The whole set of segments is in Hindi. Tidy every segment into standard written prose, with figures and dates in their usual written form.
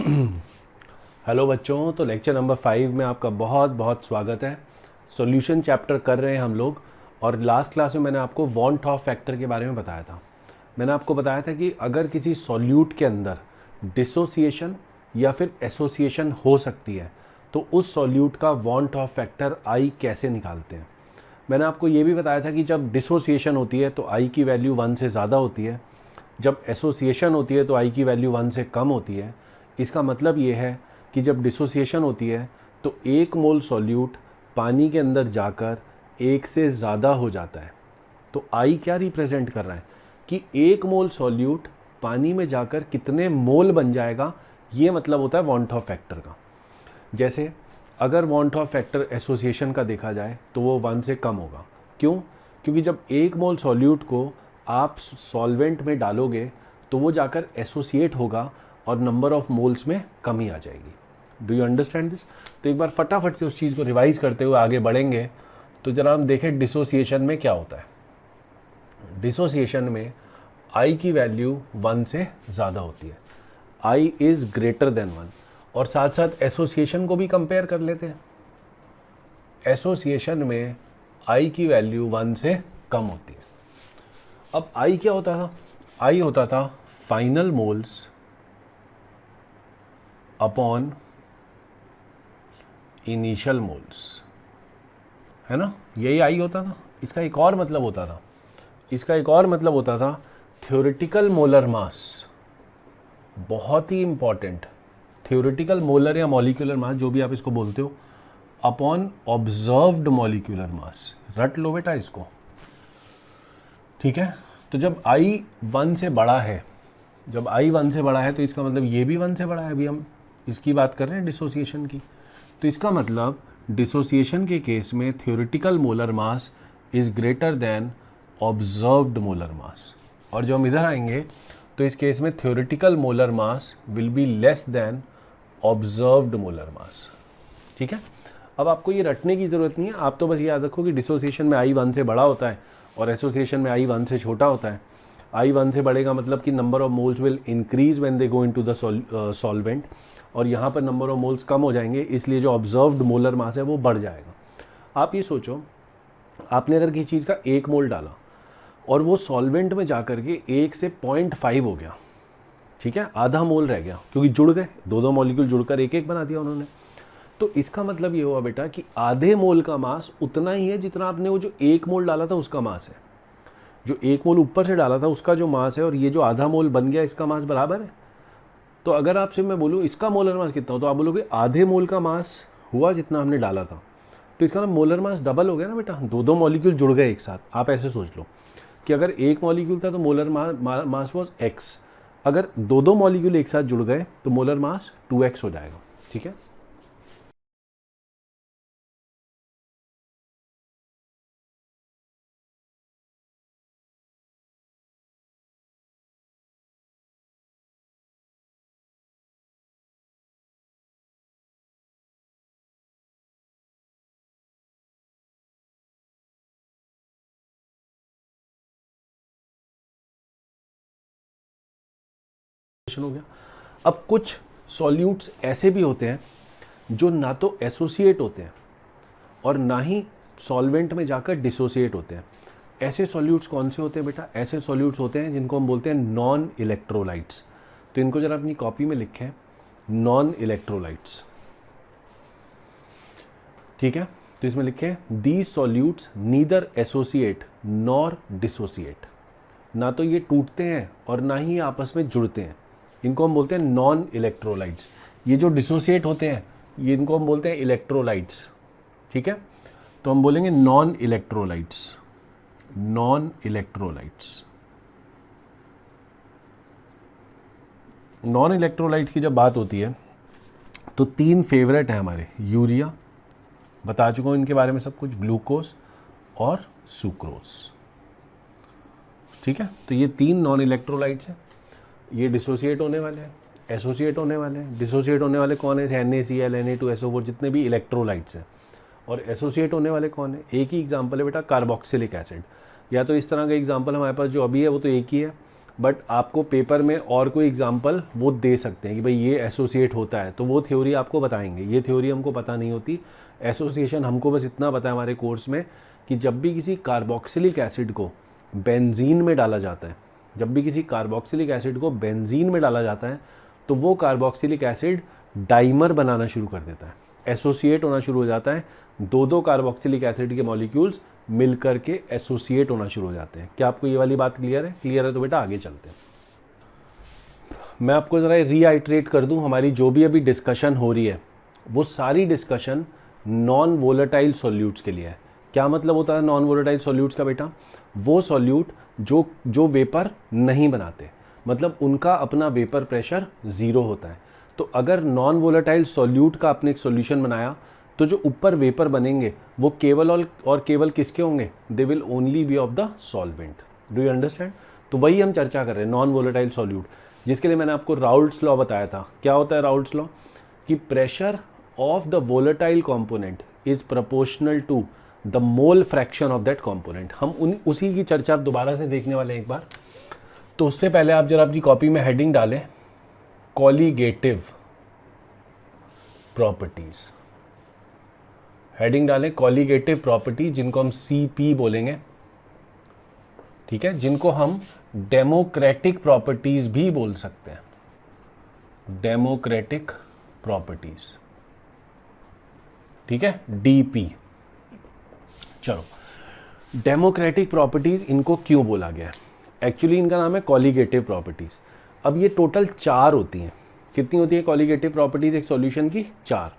हेलो बच्चों, तो लेक्चर नंबर 5 में आपका बहुत बहुत स्वागत है। सॉल्यूशन चैप्टर कर रहे हैं हम लोग। और लास्ट क्लास में मैंने आपको वॉन टॉप फैक्टर के बारे में बताया था। मैंने आपको बताया था कि अगर किसी सॉल्यूट के अंदर डिसोसिएशन या फिर एसोसिएशन हो सकती है तो उस सॉल्यूट का वॉन टॉप फैक्टर आई कैसे निकालते हैं। मैंने आपको ये भी बताया था कि जब डिसोसिएशन होती है तो आई की वैल्यू 1 से ज़्यादा होती है, जब एसोसिएशन होती है तो आई की वैल्यू 1 से कम होती है। इसका मतलब ये है कि जब डिसोसिएशन होती है तो 1 मोल सॉल्यूट पानी के अंदर जाकर 1 से ज़्यादा हो जाता है। तो आई क्या रिप्रेजेंट कर रहा है कि 1 मोल सॉल्यूट पानी में जाकर कितने मोल बन जाएगा, ये मतलब होता है वॉन टॉप फैक्टर का। जैसे अगर वॉन टॉप फैक्टर एसोसिएशन का देखा जाए तो वो 1 से कम होगा। क्यों? क्योंकि जब 1 मोल सॉल्यूट को आप सॉल्वेंट में डालोगे तो वो जाकर एसोसिएट होगा और नंबर ऑफ मोल्स में कमी आ जाएगी। Do you understand this? तो एक बार फटाफट से उस चीज़ को रिवाइज करते हुए आगे बढ़ेंगे। तो जरा हम देखें डिसोसिएशन में क्या होता है। डिसोसिएशन में आई की वैल्यू 1 से ज़्यादा होती है, आई इज़ ग्रेटर देन 1। और साथ साथ एसोसिएशन को भी कंपेयर कर लेते हैं। एसोसिएशन में आई की वैल्यू 1 से कम होती है। अब आई क्या होता था? आई होता था final moles upon initial moles, है ना? यही आई होता था। इसका एक और मतलब होता था थ्योरेटिकल मोलर मास। बहुत ही इंपॉर्टेंट, थ्योरेटिकल मोलर या मॉलिक्यूलर मास जो भी आप इसको बोलते हो, अपॉन ऑब्जर्व्ड मॉलिक्यूलर मास। रट लो बेटा इसको, ठीक है? तो जब आई 1 से बड़ा है, तो इसका मतलब ये भी 1 से बड़ा है। अभी हम इसकी बात कर रहे हैं डिसोसिएशन की। तो इसका मतलब डिसोसिएशन के केस में theoretical molar mass is greater than observed molar mass. और जो हम इधर आएंगे तो इस केस में theoretical molar mass will be less than observed molar mass. ठीक है? अब आपको ये रटने की ज़रूरत नहीं है, आप तो बस याद रखो कि डिसोसिएशन में आई 1 से बड़ा होता है और एसोसिएशन में आई 1 से छोटा होता है। आई 1 से बढ़ेगा मतलब कि number of moles will increase when they go into the solvent, और यहाँ पर नंबर ऑफ मोल्स कम हो जाएंगे, इसलिए जो ऑब्जर्व्ड मोलर मास है वो बढ़ जाएगा। आप ये सोचो, आपने अगर किसी चीज़ का 1 मोल डाला और वो सॉल्वेंट में जाकर के 1 से 0.5 हो गया, ठीक है, आधा मोल रह गया, क्योंकि जुड़ गए, दो मॉलिक्यूल जुड़कर एक बना दिया उन्होंने। तो इसका मतलब ये हुआ बेटा कि आधे मोल का मास उतना ही है जितना आपने वो जो 1 मोल डाला था उसका मास है। जो 1 मोल ऊपर से डाला था उसका जो मास है और ये जो आधा मोल बन गया इसका मास बराबर है। तो अगर आपसे मैं बोलूँ इसका मोलर मास कितना हो, तो आप बोलोगे आधे मोल का मास हुआ जितना हमने डाला था। तो इसका मोलर मास डबल हो गया ना बेटा, दो मॉलिक्यूल जुड़ गए एक साथ। आप ऐसे सोच लो कि अगर 1 मॉलिक्यूल था तो मोलर मास वॉज x, अगर दो मॉलिक्यूल एक साथ जुड़ गए तो मोलर मास 2x हो जाएगा। ठीक है? हो गया। अब कुछ सॉल्यूट्स ऐसे भी होते हैं जो ना तो एसोसिएट होते हैं और ना ही सॉल्वेंट में जाकर डिसोसिएट होते हैं। ऐसे सॉल्यूट्स कौन से होते हैं बेटा? ऐसे सॉल्यूट्स होते हैं जिनको हम बोलते हैं नॉन इलेक्ट्रोलाइट्स। तो इनको जरा अपनी कॉपी में लिखें, नॉन इलेक्ट्रोलाइट्स। ठीक है? तो इसमें लिखें these solutes neither associate nor dissociate. ना तो ये टूटते हैं और ना ही आपस में जुड़ते हैं, इनको हम बोलते हैं नॉन इलेक्ट्रोलाइट्स। ये जो डिसोसिएट होते हैं ये इनको हम बोलते हैं इलेक्ट्रोलाइट्स। ठीक है? तो हम बोलेंगे non electrolytes, non electrolytes. Non electrolytes की जब बात होती है तो 3 फेवरेट हैं हमारे। यूरिया, बता चुका हूँ इनके बारे में सब कुछ, ग्लूकोज और सुक्रोज। ठीक है? तो ये 3 नॉन इलेक्ट्रोलाइट्स हैं। ये डिसोसिएट होने वाले हैं, एसोसिएट होने वाले हैं। डिसोसिएट होने वाले कौन है? NaCl, Na2SO4, जितने भी इलेक्ट्रोलाइट्स हैं। और एसोसिएट होने वाले कौन है? एक ही एग्जांपल है बेटा, कार्बोक्सिलिक एसिड। या तो इस तरह का एग्जांपल हमारे पास जो अभी है वो तो एक ही है, बट आपको पेपर में और कोई एग्जांपल वो दे सकते हैं कि भाई ये एसोसिएट होता है, तो वो थ्योरी आपको बताएंगे। ये थ्योरी हमको पता नहीं होती। एसोसिएशन हमको बस इतना पता है हमारे कोर्स में कि जब भी किसी कार्बोक्सिलिक एसिड को बेंजीन में डाला जाता है, जब भी किसी कार्बोक्सिलिक एसिड को बेंजीन में डाला जाता है तो वो कार्बोक्सिलिक एसिड डाइमर बनाना शुरू कर देता है, एसोसिएट होना शुरू हो जाता है। दो दो कार्बोक्सिलिक एसिड के मॉलिक्यूल्स मिलकर के एसोसिएट होना शुरू हो जाते हैं। क्या आपको ये वाली बात क्लियर है? क्लियर है तो बेटा आगे चलते हैं। मैं आपको ज़रा रीआइट्रेट कर दूं, हमारी जो भी अभी डिस्कशन हो रही है वो सारी डिस्कशन नॉन वोलेटाइल सॉल्यूट्स के लिए है। क्या मतलब होता है नॉन वोलेटाइल सॉल्यूट्स का बेटा? वो सॉल्यूट जो वेपर नहीं बनाते, मतलब उनका अपना वेपर प्रेशर ज़ीरो होता है। तो अगर नॉन वोलेटाइल सॉल्यूट का आपने एक सॉल्यूशन बनाया तो जो ऊपर वेपर बनेंगे वो केवल और केवल किसके होंगे? They will only be of the solvent. Do you understand? तो वही हम चर्चा कर रहे हैं, नॉन वोलेटाइल सॉल्यूट, जिसके लिए मैंने आपको राउल्ट्स लॉ बताया था। क्या होता है राउल्ट्स लॉ? कि pressure of the volatile component is proportional to the mole fraction of that component. हम उसी की चर्चा आप दोबारा से देखने वाले हैं एक बार। तो उससे पहले आप जरा अपनी कॉपी में हेडिंग डालें, कॉलीगेटिव प्रॉपर्टीज। हेडिंग डालें कॉलीगेटिव प्रॉपर्टीज, जिनको हम CP बोलेंगे, ठीक है, जिनको हम डेमोक्रेटिक प्रॉपर्टीज भी बोल सकते हैं, डेमोक्रेटिक प्रॉपर्टीज, ठीक है, DP। चलो, डेमोक्रेटिक प्रॉपर्टीज इनको क्यों बोला गया है? एक्चुअली इनका नाम है कॉलीगेटिव प्रॉपर्टीज। अब ये टोटल 4 होती हैं। कितनी होती है कॉलीगेटिव प्रॉपर्टीज एक सॉल्यूशन की? 4।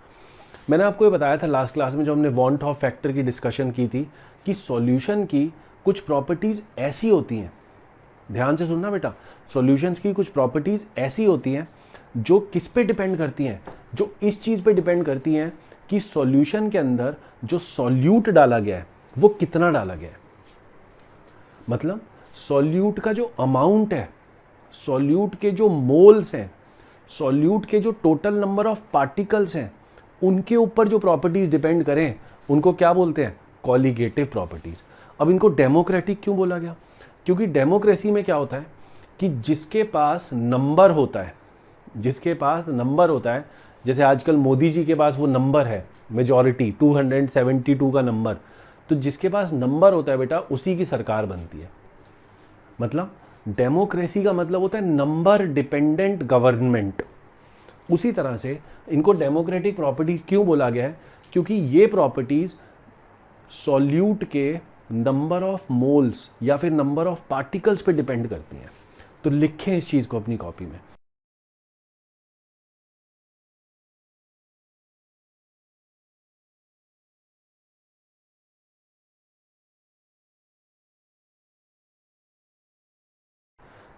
मैंने आपको ये बताया था लास्ट क्लास में जब हमने वॉन ऑफ फैक्टर की डिस्कशन की थी कि सॉल्यूशन की कुछ प्रॉपर्टीज ऐसी होती हैं, ध्यान से सुनना बेटा, सॉल्यूशंस की कुछ प्रॉपर्टीज ऐसी होती हैं जो किस पे डिपेंड करती हैं? जो इस चीज़ पे डिपेंड करती हैं कि सॉल्यूशन के अंदर जो सॉल्यूट डाला गया है वो कितना डाला गया है। मतलब सॉल्यूट का जो अमाउंट है, सॉल्यूट के जो मोल्स हैं, सॉल्यूट के जो टोटल नंबर ऑफ पार्टिकल्स हैं, उनके ऊपर जो प्रॉपर्टीज डिपेंड करें उनको क्या बोलते हैं? Colligative properties. अब इनको डेमोक्रेटिक क्यों बोला गया? क्योंकि डेमोक्रेसी में क्या होता है कि जिसके पास नंबर होता है, जिसके पास नंबर होता है, जैसे आजकल मोदी जी के पास वो नंबर है, मेजॉरिटी 272 का नंबर, तो जिसके पास नंबर होता है बेटा उसी की सरकार बनती है। मतलब डेमोक्रेसी का मतलब होता है नंबर डिपेंडेंट गवर्नमेंट। उसी तरह से इनको डेमोक्रेटिक प्रॉपर्टीज क्यों बोला गया है? क्योंकि ये प्रॉपर्टीज सॉल्यूट के नंबर ऑफ मोल्स या फिर नंबर ऑफ पार्टिकल्स पे डिपेंड करती हैं। तो लिखें इस चीज को अपनी कॉपी में।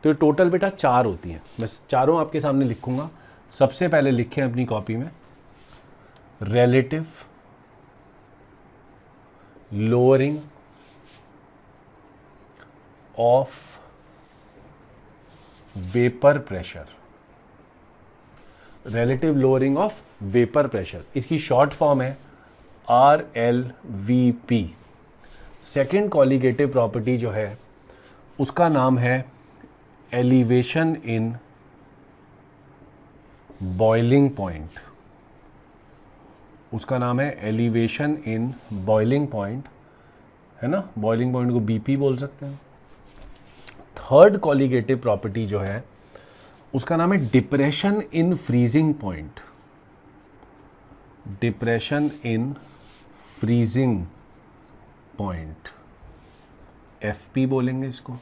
तो टोटल बेटा 4 होती हैं, मैं चारों आपके सामने लिखूंगा। सबसे पहले लिखें अपनी कॉपी में, relative lowering of vapour pressure, relative lowering of vapour pressure, इसकी शॉर्ट फॉर्म है RLVP। सेकेंड कॉलीगेटिव प्रॉपर्टी जो है उसका नाम है एलिवेशन इन बॉइलिंग पॉइंट, उसका नाम है एलिवेशन इन बॉइलिंग पॉइंट, है ना, बॉइलिंग पॉइंट को BP बोल सकते हैं। थर्ड कॉलीगेटिव प्रॉपर्टी जो है उसका नाम है depression in freezing point, depression in freezing point, FP बोलेंगे इसको।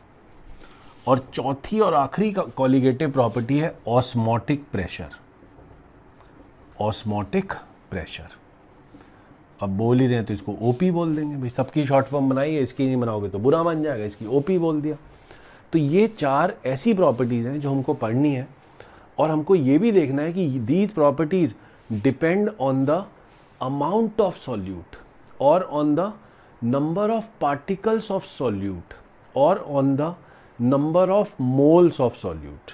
और चौथी और आखिरी कॉलीगेटिव प्रॉपर्टी है ऑस्मोटिक प्रेशर, ऑस्मोटिक प्रेशर। अब बोल ही रहे हैं तो इसको OP बोल देंगे भाई, सबकी शॉर्ट फॉर्म बनाइए, इसकी नहीं बनाओगे तो बुरा मान जाएगा, इसकी OP बोल दिया। तो ये 4 ऐसी प्रॉपर्टीज हैं जो हमको पढ़नी है, और हमको ये भी देखना है कि these properties depend on the amount of solute और on the number of particles of solute और on the number of moles of solute.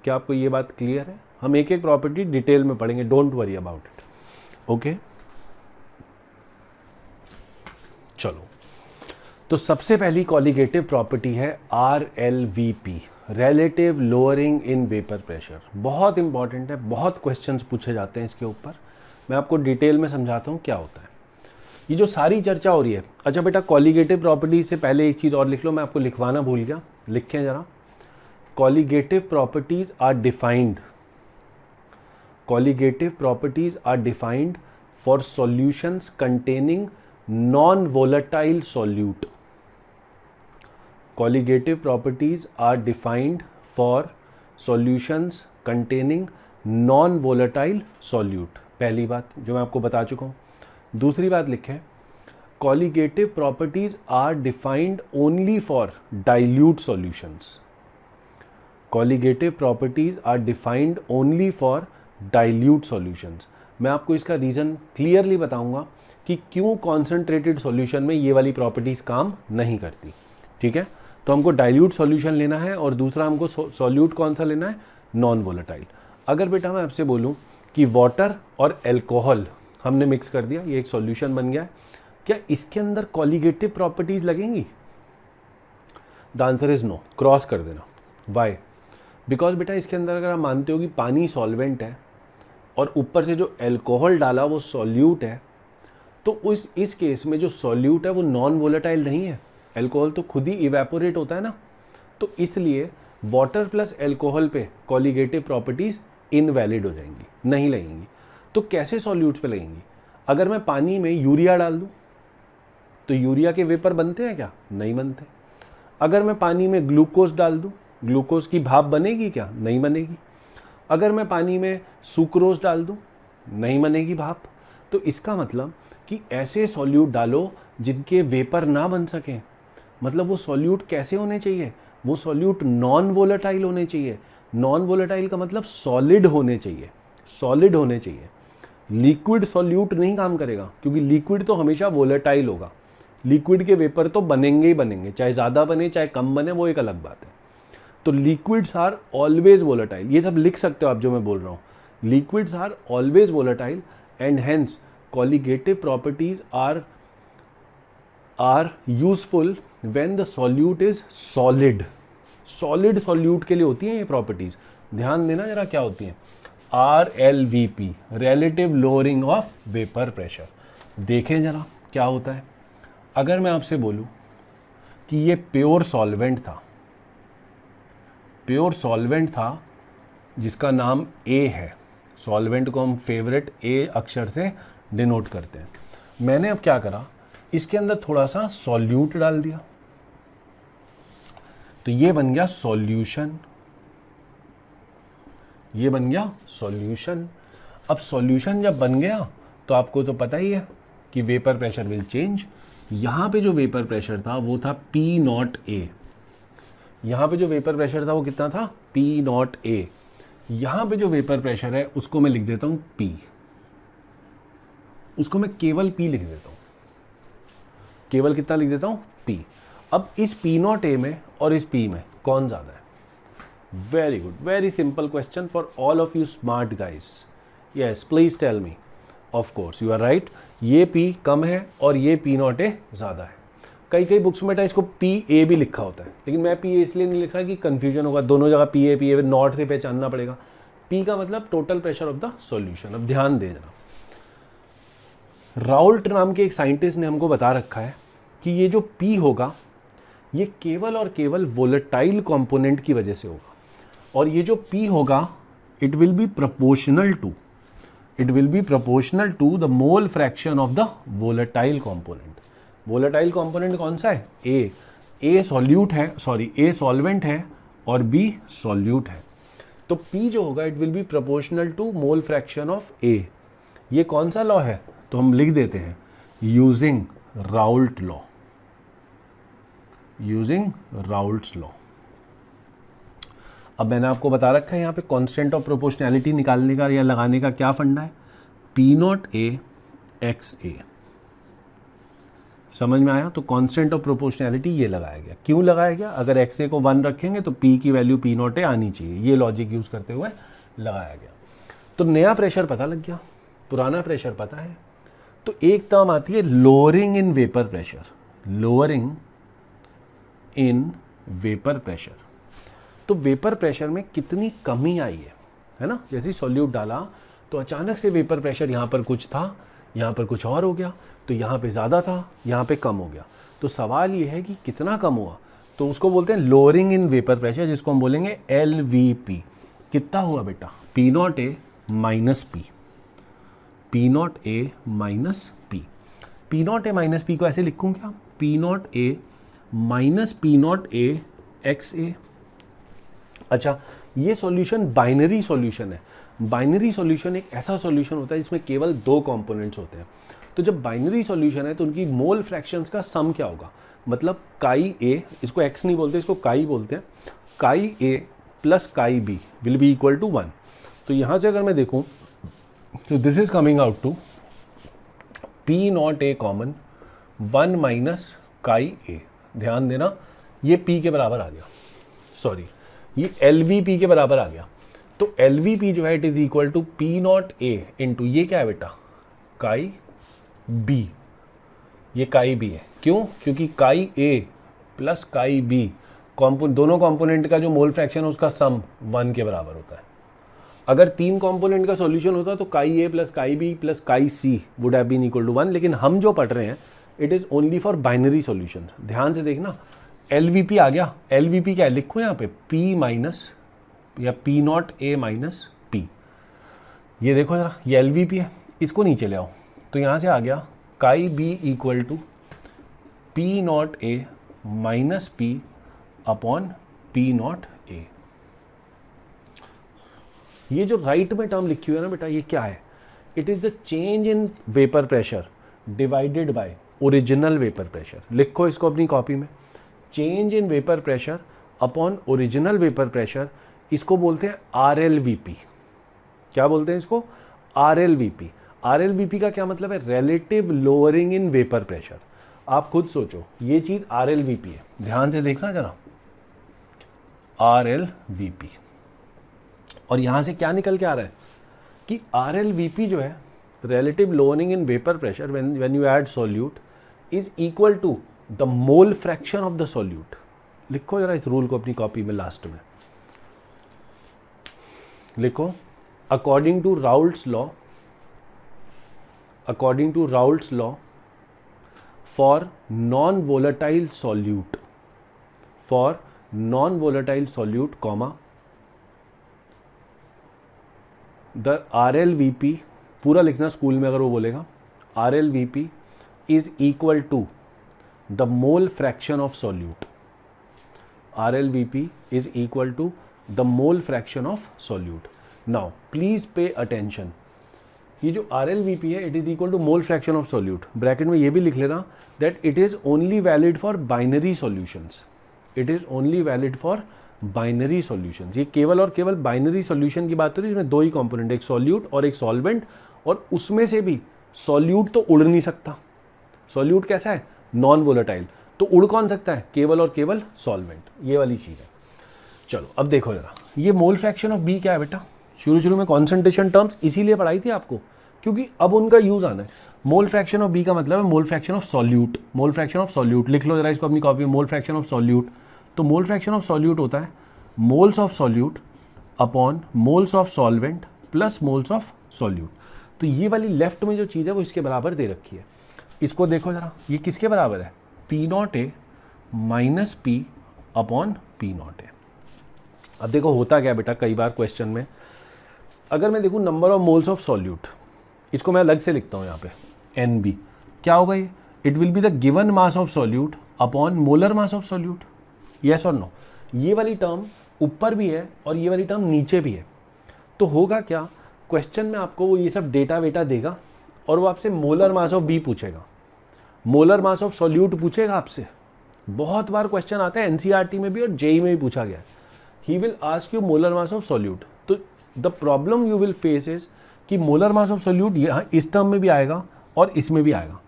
क्या आपको ये बात क्लियर है? हम एक एक प्रॉपर्टी डिटेल में पढ़ेंगे, don't worry about it, okay. चलो, तो सबसे पहली कॉलीगेटिव प्रॉपर्टी है RLVP, relative lowering in vapour pressure बहुत इंपॉर्टेंट है, बहुत क्वेश्चंस पूछे जाते हैं इसके ऊपर। मैं आपको डिटेल में समझाता हूँ क्या होता है ये जो सारी चर्चा हो रही है। अच्छा बेटा, कॉलिगेटिव प्रॉपर्टीज से पहले एक चीज़ और लिख लो, मैं आपको लिखवाना भूल गया, लिखें जरा। Colligative properties are defined, colligative properties are defined for solutions containing non volatile solute. Colligative properties are defined for solutions containing non-volatile solute। पहली बात जो मैं आपको बता चुका हूँ। दूसरी बात लिखें, colligative properties are defined only for dilute solutions। Colligative properties are defined only for dilute solutions। मैं आपको इसका रीज़न क्लियरली बताऊंगा कि क्यों कॉन्सेंट्रेटेड सॉल्यूशन में ये वाली प्रॉपर्टीज़ काम नहीं करती। ठीक है, तो हमको डाइल्यूट सॉल्यूशन लेना है और दूसरा हमको सॉल्यूट कौन सा लेना है, नॉन वोलेटाइल। अगर बेटा मैं आपसे बोलूं कि वाटर और एल्कोहल हमने मिक्स कर दिया, ये एक सॉल्यूशन बन गया है, क्या इसके अंदर कॉलिगेटिव प्रॉपर्टीज लगेंगी? The answer is no, cross कर देना। वाई? बिकॉज बेटा इसके अंदर अगर आप मानते हो कि पानी सॉल्वेंट है और ऊपर से जो एल्कोहल डाला वो सॉल्यूट है, तो इस केस में जो सॉल्यूट है वो नॉन वोलेटाइल नहीं है, एल्कोहल तो खुद ही इवेपोरेट होता है ना। तो इसलिए वाटर प्लस एल्कोहल पे कॉलिगेटिव प्रॉपर्टीज इनवैलिड हो जाएंगी, नहीं लगेंगी। तो कैसे सॉल्यूट्स पे लगेंगी? अगर मैं पानी में यूरिया डाल दूं तो यूरिया के वेपर बनते हैं क्या? नहीं बनते। अगर मैं पानी में ग्लूकोज डाल दूं, ग्लूकोज की भाप बनेगी क्या? नहीं बनेगी। अगर मैं पानी में सुक्रोज डाल दूं, नहीं बनेगी भाप। तो इसका मतलब कि ऐसे सॉल्यूट डालो जिनके वेपर ना बन सकें। मतलब वो सॉल्यूट कैसे होने चाहिए? वो सॉल्यूट नॉन वोलेटाइल होने चाहिए। नॉन वोलेटाइल का मतलब सॉलिड होने चाहिए, सॉलिड होने चाहिए। लिक्विड सॉल्यूट नहीं काम करेगा, क्योंकि लिक्विड तो हमेशा वोलेटाइल होगा। लिक्विड के वेपर तो बनेंगे ही बनेंगे, चाहे ज़्यादा बने चाहे कम बने, वो एक अलग बात है। तो लिक्विड्स आर ऑलवेज वोलेटाइल, ये सब लिख सकते हो आप जो मैं बोल रहा हूँ। Liquids are always volatile and hence colligative properties are useful when the solute is solid. Solid solute के लिए होती हैं ये प्रॉपर्टीज, ध्यान देना जरा क्या होती हैं। RLVP, relative lowering of vapour pressure. देखें जरा क्या होता है। अगर मैं आपसे बोलूं कि ये प्योर सॉल्वेंट था, प्योर सॉल्वेंट था जिसका नाम A है, सॉल्वेंट को हम फेवरेट A अक्षर से डिनोट करते हैं। मैंने अब क्या करा, इसके अंदर थोड़ा सा सॉल्यूट डाल दिया, तो ये बन गया सॉल्यूशन, ये बन गया सॉल्यूशन। अब सॉल्यूशन जब बन गया तो आपको तो पता ही है कि वेपर प्रेशर विल चेंज। यहाँ पे जो वेपर प्रेशर था वो था P0A। यहाँ पे जो वेपर प्रेशर था वो कितना था? P0A। यहाँ पे जो वेपर प्रेशर है उसको मैं लिख देता हूँ P, उसको मैं केवल P लिख देता हूँ। केवल कितना लिख देता हूँ? P। अब इस P0A में और इस P में कौन ज़्यादा है? Very good, very simple question for all of you smart guys. Yes, please tell me. Of course you are right, ये P कम है और ये P0A ज़्यादा है। कई बुक्स में बेटा इसको PA भी लिखा होता है, लेकिन मैं PA इसलिए नहीं लिख रहा कि कंफ्यूजन होगा, दोनों जगह PA नॉट से पहचानना पड़ेगा। P का मतलब total pressure of the solution. अब ध्यान दे जरा, राउल्ट नाम के एक साइंटिस्ट ने हमको बता रखा है कि ये जो P होगा ये केवल और केवल वोलेटाइल कंपोनेंट की वजह से होगा, और ये जो P होगा it will be proportional to the mole fraction of the volatile component. Volatile component कौन सा है? A सॉल्यूट है, सॉरी A सॉल्वेंट है और B सॉल्यूट है। तो P जो होगा it will be proportional to mole fraction of A। ये कौन सा लॉ है? तो हम लिख देते हैं using Raoult law, using Raoult's law. अब मैंने आपको बता रखा है यहाँ पे कांस्टेंट ऑफ प्रोपोर्शनैलिटी निकालने का या लगाने का क्या फंडा है? P0A XA। समझ में आया? तो कांस्टेंट ऑफ प्रोपोर्शनैलिटी ये लगाया गया। क्यों लगाया गया? अगर XA को 1 रखेंगे तो P की वैल्यू P0A आनी चाहिए, ये लॉजिक यूज करते हुए लगाया गया। तो नया प्रेशर पता लग गया, पुराना प्रेशर पता है। तो एक टर्म आती है lowering in vapour pressure, lowering in vapour pressure. तो वेपर प्रेशर में कितनी कमी आई है ना। जैसे ही सॉल्यूट डाला तो अचानक से वेपर प्रेशर यहाँ पर कुछ था, यहाँ पर कुछ और हो गया, तो यहाँ पे ज़्यादा था, यहाँ पे कम हो गया। तो सवाल ये है कि कितना कम हुआ, तो उसको बोलते हैं लोअरिंग इन वेपर प्रेशर, जिसको हम बोलेंगे LVP। कितना हुआ बेटा, P0A minus P, P0A minus P. P0A minus P को ऐसे लिखूँ क्या, P0A माइनस P0A XA। अच्छा, ये सॉल्यूशन बाइनरी सॉल्यूशन है। बाइनरी सॉल्यूशन एक ऐसा सॉल्यूशन होता है जिसमें केवल 2 कंपोनेंट्स होते हैं। तो जब बाइनरी सॉल्यूशन है तो उनकी मोल फ्रैक्शंस का सम क्या होगा, मतलब काई ए, इसको x नहीं बोलते, इसको काई बोलते हैं, chi A plus chi B will be equal to 1। तो यहाँ से अगर मैं देखूँ तो this is coming out to P0A common 1 minus chi A. ध्यान देना, ये P के बराबर आ गया, सॉरी ये LVP के बराबर आ गया। तो LVP जो है it is equal to P0A into ये क्या है बेटा, काई बी। ये काई बी है, क्यों, क्योंकि काई ए प्लस काई बी दोनों कंपोनेंट का जो मोल फ्रैक्शन है उसका सम 1 के बराबर होता है। अगर 3 कंपोनेंट का सॉल्यूशन होता तो chi A plus chi B plus chi C would have been equal to 1, लेकिन हम जो पढ़ रहे हैं it is only for binary solution. ध्यान से देखना, LVP आ गया, LVP क्या है लिखो यहाँ पे, P माइनस या P0A माइनस P। ये देखो जरा, ये LVP है, इसको नीचे ले आओ, तो यहाँ से आ गया chi B equal to P0A minus P upon P0A। ये जो राइट में टर्म लिखी हुई है ना बेटा, ये क्या है, it is the change in vapour pressure divided by original vapour pressure. लिखो इसको अपनी कॉपी में, change in vapour pressure upon original vapour pressure, इसको बोलते हैं RLVP। क्या बोलते हैं इसको, RLVP। RLVP का क्या मतलब है, relative lowering in vapour pressure. आप खुद सोचो, ये चीज RLVP है, ध्यान से देखना जरा, RLVP। और यहां से क्या निकल के आ रहा है कि RLVP जो है relative lowering in vapor pressure when you add solute is equal to the mole fraction of the solute। लिखो जरा इस रूल को अपनी कॉपी में, लास्ट में लिखो, according to Raoult's law for non-volatile solute comma the RLVP, पूरा लिखना स्कूल में अगर वो बोलेगा, RLVP is equal to the mole fraction of solute। RLVP is equal to the mole fraction of solute। Now please pay attention, ये जो RLVP है it is equal to mole fraction of solute. Bracket में ये भी लिख लेना that it is only valid for binary solutions. It is only valid for binary solutions. ये केवल और केवल बाइनरी सॉल्यूशन की बात हो रही है, इसमें 2 ही कंपोनेंट, एक सॉल्यूट और एक सॉल्वेंट, और उसमें से भी सॉल्यूट तो उड़ नहीं सकता। सॉल्यूट कैसा है, नॉन वोलेटाइल, तो उड़ कौन सकता है, केवल और केवल सॉल्वेंट। ये वाली चीज़ है। चलो अब देखो जरा, ये मोल फ्रैक्शन ऑफ बी क्या है बेटा, शुरू में कॉन्सेंट्रेशन टर्म्स इसीलिए पढ़ाई थी आपको क्योंकि अब उनका यूज आना है। मोल फ्रैक्शन ऑफ बी का मतलब है मोल fraction of solute. Mole fraction of solute लिख लो जरा इसको अपनी कॉपी में, मोल फ्रैक्शन ऑफ सॉल्यूट। तो मोल फ्रैक्शन ऑफ सॉल्यूट होता है moles of solute upon moles of solvent plus moles of solute. तो ये वाली लेफ्ट में जो चीज़ है वो इसके बराबर दे रखी है। इसको देखो जरा, ये किसके बराबर है, P0A minus P upon P0A। अब देखो होता क्या बेटा, कई बार क्वेश्चन में अगर मैं देखूँ number of moles of solute, इसको मैं अलग से लिखता हूँ यहाँ पे NB, क्या होगा ये, it will be the given mass of solute upon molar mass of solute. Yes और नो, ये वाली टर्म ऊपर भी है और ये वाली टर्म नीचे भी है। तो होगा क्या, क्वेश्चन में आपको वो ये सब डेटा वेटा देगा और वो आपसे मोलर मास ऑफ बी पूछेगा, मोलर मास ऑफ सॉल्यूट पूछेगा आपसे। बहुत बार क्वेश्चन आता है NCERT में भी और JEE में भी पूछा गया है। He will ask you molar mass of solute. तो the problem you will face is कि मोलर मास ऑफ सॉल्यूट यहाँ इस टर्म में भी आएगा और इसमें भी आएगा,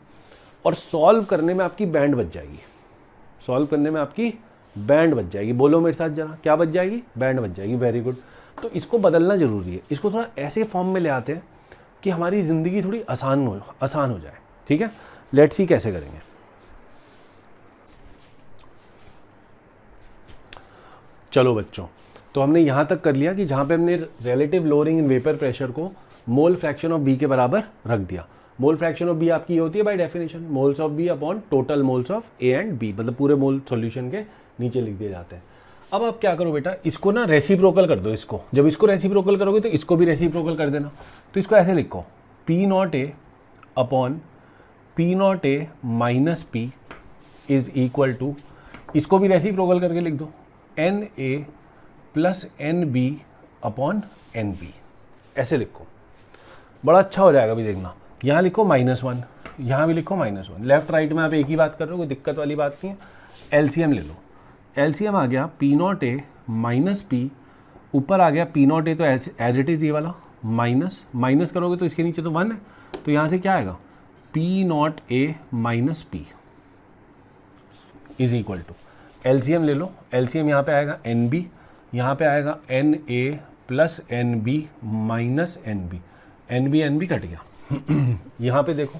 और सॉल्व करने में आपकी बैंड बच जाएगी। सॉल्व करने में आपकी बैंड बच जाएगी। बोलो मेरे साथ जरा, क्या बच जाएगी, बैंड बच जाएगी। Very good. तो इसको बदलना जरूरी है, इसको थोड़ा ऐसे फॉर्म में ले आते हैं कि हमारी ज़िंदगी थोड़ी आसान हो जाए। ठीक है, लेट्स सी कैसे करेंगे। चलो बच्चों, तो हमने यहाँ तक कर लिया कि जहाँ पे हमने relative lowering in vapour pressure को मोल फ्रैक्शन ऑफ बी के बराबर रख दिया। मोल फ्रैक्शन ऑफ बी आपकी होती है by definition moles of B upon total moles of A and B, मतलब पूरे मोल सॉल्यूशन के नीचे लिख दिए जाते हैं। अब आप क्या करो बेटा, इसको ना रेसिप्रोकल कर दो। इसको जब इसको रेसिप्रोकल करोगे तो इसको भी रेसिप्रोकल कर देना। तो इसको ऐसे लिखो, P not A upon P not A minus P is equal to, इसको भी रेसिप्रोकल करके लिख दो, N A plus N B upon N B, ऐसे लिखो, बड़ा अच्छा हो जाएगा। भी देखना, यहाँ लिखो -1, यहाँ भी लिखो -1, लेफ्ट राइट में आप एक ही बात कर रहे हो, कोई दिक्कत वाली बात नहीं है। एलसीएम ले लो, एलसीएम आ गया P not A minus P, ऊपर आ गया पी नॉट ए तो एज इट इज़ ये वाला माइनस, माइनस करोगे तो इसके नीचे तो 1 है, तो यहाँ से क्या आएगा, P not A minus P is equal to, LCM ले लो, एलसीएम यहाँ पे आएगा एन बी, यहाँ पे आएगा N A plus N B minus N B cut गया। यहाँ पे देखो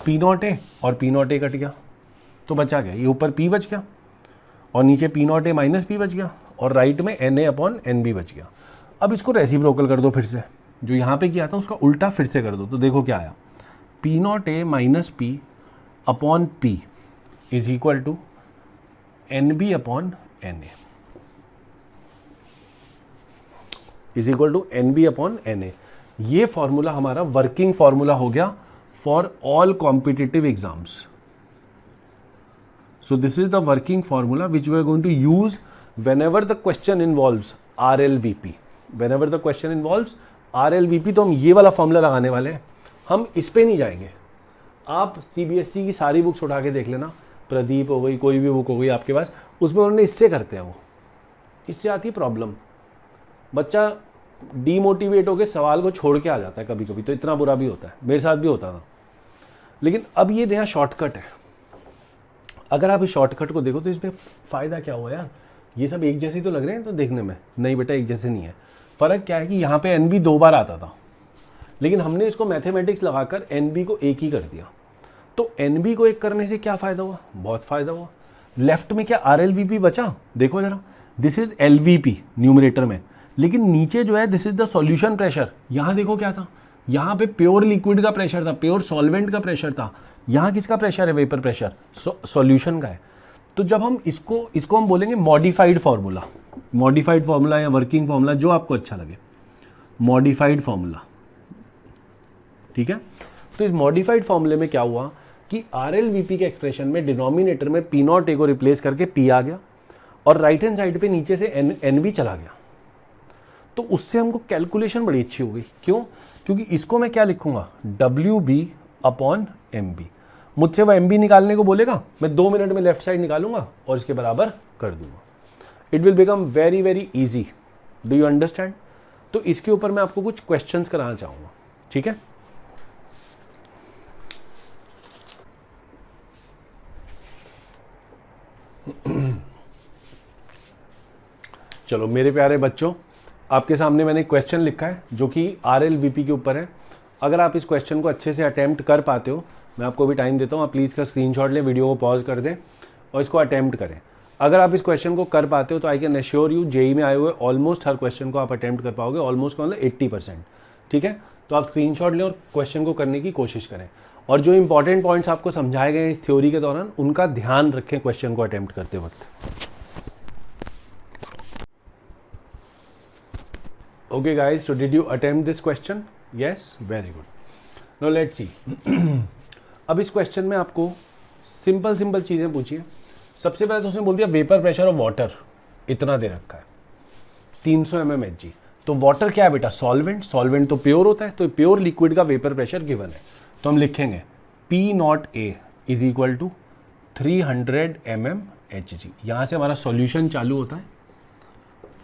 पी नॉट ए और पी नॉट ए कट गया, तो बचा गया ये ऊपर पी बच गया और नीचे P not A minus P बच गया और राइट में N A upon N B बच गया। अब इसको रेसिप्रोकल कर दो फिर से, जो यहाँ पे किया था उसका उल्टा फिर से कर दो, तो देखो क्या आया, P not A minus P upon P is equal to N B upon N A is equal to N B upon N A. ये फॉर्मूला हमारा वर्किंग फॉर्मूला हो गया for all competitive exams. So this is the working formula which we are going to use whenever the question involves RLVP. Whenever the question involves RLVP, तो हम ये वाला फॉर्मूला लगाने वाले हैं, हम इस पे नहीं जाएंगे। आप CBSE की सारी बुक्स उठा के देख लेना, प्रदीप हो गई, कोई भी बुक हो गई आपके पास, उसमें उन्होंने इससे करते हैं, वो इससे आती प्रॉब्लम। बच्चा डीमोटिवेट होकर सवाल को छोड़ के आ जाता है कभी कभी, तो इतना बुरा भी होता है, मेरे साथ भी होता था। लेकिन अब ये नया शॉर्टकट है, अगर आप इस शॉर्टकट को देखो तो इसमें फ़ायदा क्या हुआ यार, ये सब एक जैसे तो लग रहे हैं तो देखने में, नहीं बेटा एक जैसे नहीं है। फ़र्क क्या है कि यहाँ पे एन बी 2 बार आता था, लेकिन हमने इसको मैथमेटिक्स लगाकर एन बी को एक ही कर दिया। तो एन बी को एक करने से क्या फ़ायदा हुआ, बहुत फ़ायदा हुआ। लेफ्ट में क्या आर एल वी पी बचा, देखो ज़रा, this is L V P numerator में, लेकिन नीचे जो है this is the solution pressure. यहाँ देखो क्या था, यहाँ पे प्योर लिक्विड का प्रेशर था, प्योर सॉल्वेंट का प्रेशर था। यहाँ किसका प्रेशर है, वेपर प्रेशर, सॉल्यूशन का है। तो जब हम इसको हम बोलेंगे मॉडिफाइड फार्मूला या वर्किंग फार्मूला, जो आपको अच्छा लगे, मॉडिफाइड फार्मूला, ठीक है। तो इस मॉडिफाइड फार्मूले में क्या हुआ कि RLVP के एक्सप्रेशन में डिनोमिनेटर में पी नॉट ए को रिप्लेस करके पी आ गया और राइट हैंड साइड पे नीचे से एन बी चला गया। तो उससे हमको कैलकुलेशन बड़ी अच्छी हो गई। क्यों? क्योंकि इसको मैं क्या लिखूंगा, WB अपॉन MB। मुझसे वो MB निकालने को बोलेगा, मैं 2 मिनट में लेफ्ट साइड निकालूंगा और इसके बराबर कर दूंगा। It will become very very easy. Do you understand? तो इसके ऊपर मैं आपको कुछ क्वेश्चंस कराना चाहूंगा, ठीक है। चलो मेरे प्यारे बच्चों, आपके सामने मैंने एक क्वेश्चन लिखा है जो कि RLVP के ऊपर है। अगर आप इस क्वेश्चन को अच्छे से अटेम्प्ट कर पाते हो, मैं आपको भी टाइम देता हूँ, आप प्लीज़ का स्क्रीनशॉट लें, वीडियो को पॉज कर दें और इसको अटेम्प्ट करें। अगर आप इस क्वेश्चन को कर पाते हो तो I can assure you, JEE में आए हुए ऑलमोस्ट हर क्वेश्चन को आप अटेम्प्ट कर पाओगे, ऑलमोस्ट मतलब 80%, ठीक है। तो आप स्क्रीनशॉट लें और क्वेश्चन को करने की कोशिश करें, और जो इंपॉर्टेंट पॉइंट्स आपको समझाए गए इस थ्योरी के दौरान उनका ध्यान रखें क्वेश्चन को अटेम्प्ट करते वक्त। Okay guys, so did you attempt this question? Yes, very good. Now let's see. अब इस क्वेश्चन में आपको सिंपल चीज़ें पूछिए। सबसे पहले तो उसने बोल दिया वेपर प्रेशर ऑफ वाटर इतना दे रखा है 300 mmHg। तो वाटर क्या है बेटा, सॉल्वेंट तो प्योर होता है, तो प्योर लिक्विड का वेपर प्रेशर गिवन है। तो हम लिखेंगे P not A is equal to 300 mmHg। यहाँ से हमारा सॉल्यूशन चालू होता है,